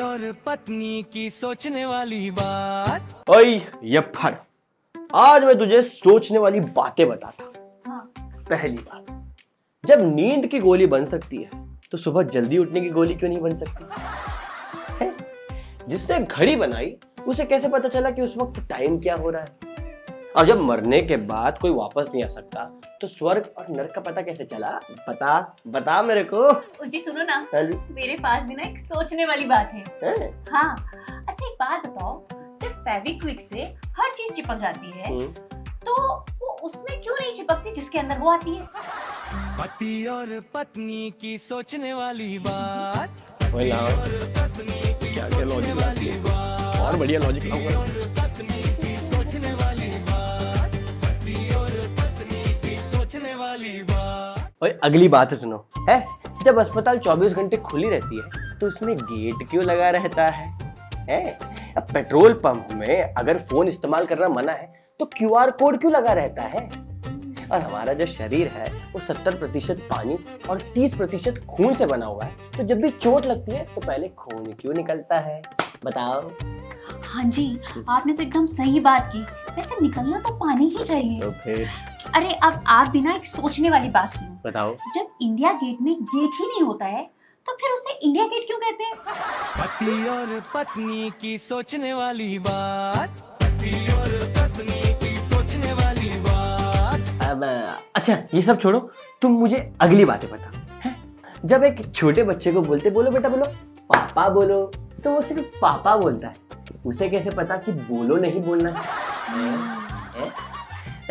और पत्नी की सोचने वाली बात। ओए ये फड़, आज मैं तुझे सोचने वाली बातें बताता। हाँ। पहली बात, जब नींद की गोली बन सकती है तो सुबह जल्दी उठने की गोली क्यों नहीं बन सकती है? जिसने घड़ी बनाई उसे कैसे पता चला कि उस वक्त टाइम क्या हो रहा है? और जब मरने के बाद कोई वापस नहीं आ सकता तो स्वर्ग और नरक का पता कैसे चला? बता मेरे को। जी सुनो ना, हेलो। मेरे पास भी ना एक सोचने वाली बात है। हैं? हाँ, अच्छा एक बात बताओ, जब फेविक्विक से हर चीज चिपक जाती है तो वो उसमें क्यों नहीं चिपकती जिसके अंदर वो आती है? पति और पत्नी की सोचने वाली बात। वही लाओ। क्या क्या लॉजिक लाती है? और बढ़िया लॉजिक लाऊंगा। पत्नी की सोचने वाली बात। पति और पत्नी की सोचने वाली बात। और अगली बात सुनो, है जब अस्पताल 24 घंटे खुली रहती है तो उसमें गेट क्यों लगा रहता है? अब पेट्रोल पंप में अगर फोन इस्तेमाल करना मना है तो क्यूआर कोड क्यों लगा रहता है? और हमारा जो शरीर है वो 70% पानी और 30% खून से बना हुआ है, तो जब भी चोट लगती है तो पहले खून क्यों निकलता है? बताओ। हाँ जी, आपने तो एकदम सही बात की। वैसे निकलना तो पानी ही चाहिए। तो फिर अरे अब आप भी ना एक सोचने वाली बात सुनो। बताओ। जब इंडिया गेट में गेट ही नहीं होता है तो फिर उसे इंडिया गेट क्यों कहते हैं? पति और पत्नी की सोचने वाली बात। पति और पत्नी की सोचने वाली बात। अब अच्छा ये सब छोड़ो, तुम मुझे अगली बातें बता। है जब एक छोटे बच्चे को बोलते बोलो बेटा बोलो पापा बोलो, तो वो सिर्फ पापा बोलता है, उसे कैसे पता कि बोलो नहीं बोलना है?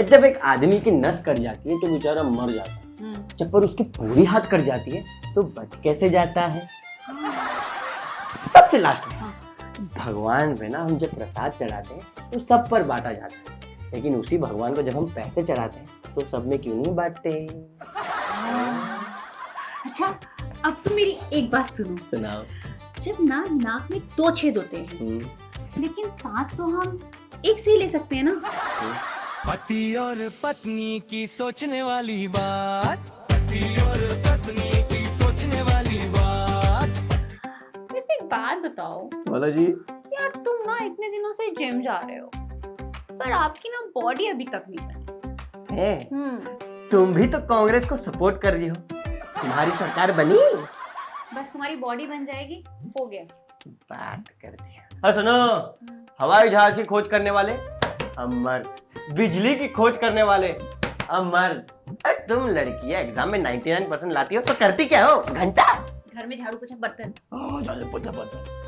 जब एक आदमी की नस कट जाती है तो बेचारा मर जाता है, जब पर उसकी पूरी हाथ कट जाती है तो बच कैसे जाता है? सबसे लास्ट में, भगवान पे ना हम जब प्रसाद चढ़ाते हैं तो सब पर बांटा जाता है, लेकिन उसी भगवान को जब हम पैसे चढ़ाते हैं तो सब में क्यों नहीं बांटते? अच्छा अब तो मेरी एक बात सुनो। सुनाओ। जब ना नाक में 2 छेद होते हैं लेकिन सांस तो हम एक से ही ले सकते हैं ना? पति और पत्नी की सोचने वाली बात। पति और पत्नी की सोचने वाली बात। वैसे एक बात बताओ बोलो जी। यार, तुम ना इतने दिनों से जिम जा रहे हो पर आपकी ना बॉडी अभी तक नहीं बनी है है। तुम भी तो कांग्रेस को सपोर्ट कर रही हो, तुम्हारी सरकार बनी, बस तुम्हारी बॉडी बन जाएगी, हो गया। बात कर दिया। हाँ सुनो, हवाई जहाज की खोज करने वाले अमर, बिजली की खोज करने वाले अमर। तुम लड़कियां एग्जाम में 99% लाती हो तो करती क्या हो? घंटा घर में झाड़ू पोछा बर्तन।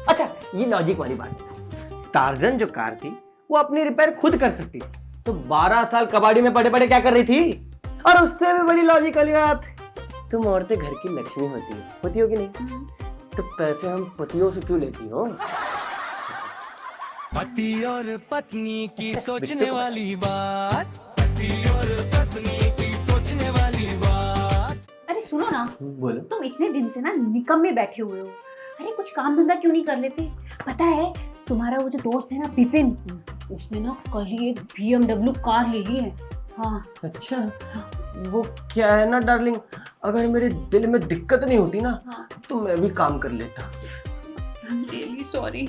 अच्छा ये लॉजिक वाली बात, टार्जन जो कार थी वो अपनी रिपेयर खुद कर सकती थी, तो 12 साल कबाड़ी में पड़े पड़े क्या कर रही थी? और उससे भी बड़ी लॉजिक वाली बात, तुम औरतें घर की लक्ष्मी होती हो कि नहीं? तो पैसे हम पतियों से क्यों लेती हो? पति और पत्नी की सोचने वाली बात। पति और पत्नी की सोचने वाली बात। अरे सुनो ना, बोलो। तुम इतने दिन से ना निकम्मे बैठे हुए हो, अरे कुछ काम धंधा क्यों नहीं कर लेते? पता है तुम्हारा वो जो दोस्त है ना विपिन, उसने ना कल ही एक BMW कार ले ली है। हाँ। अच्छा वो क्या है ना डार्लिंग, अगर मेरे दिल में दिक्कत नहीं होती ना तो मैं भी काम कर लेता। Really sorry.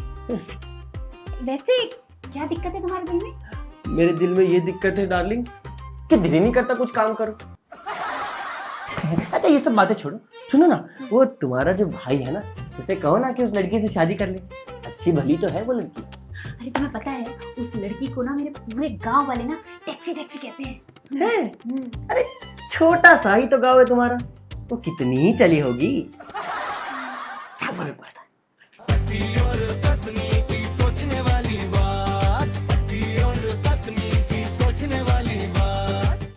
वैसे क्या दिक्कत है तुम्हारे दिल में? मेरे दिल में ये दिक्कत है डार्लिंग कि दिल ही नहीं करता कुछ काम करो। अच्छा ये सब बातें छोड़ो, सुनो ना, वो तुम्हारा जो भाई है ना उसे कहो ना कि उस लड़की से शादी कर ले, अच्छी भली तो है वो लड़की। अरे तुम्हें पता है उस लड़की को ना मेरे पूरे गांव वाले ना टैक्सी कहते हैं। है? अरे छोटा सा ही तो गाँव है तुम्हारा, वो कितनी ही चली होगी, क्या फर्क पड़ता है?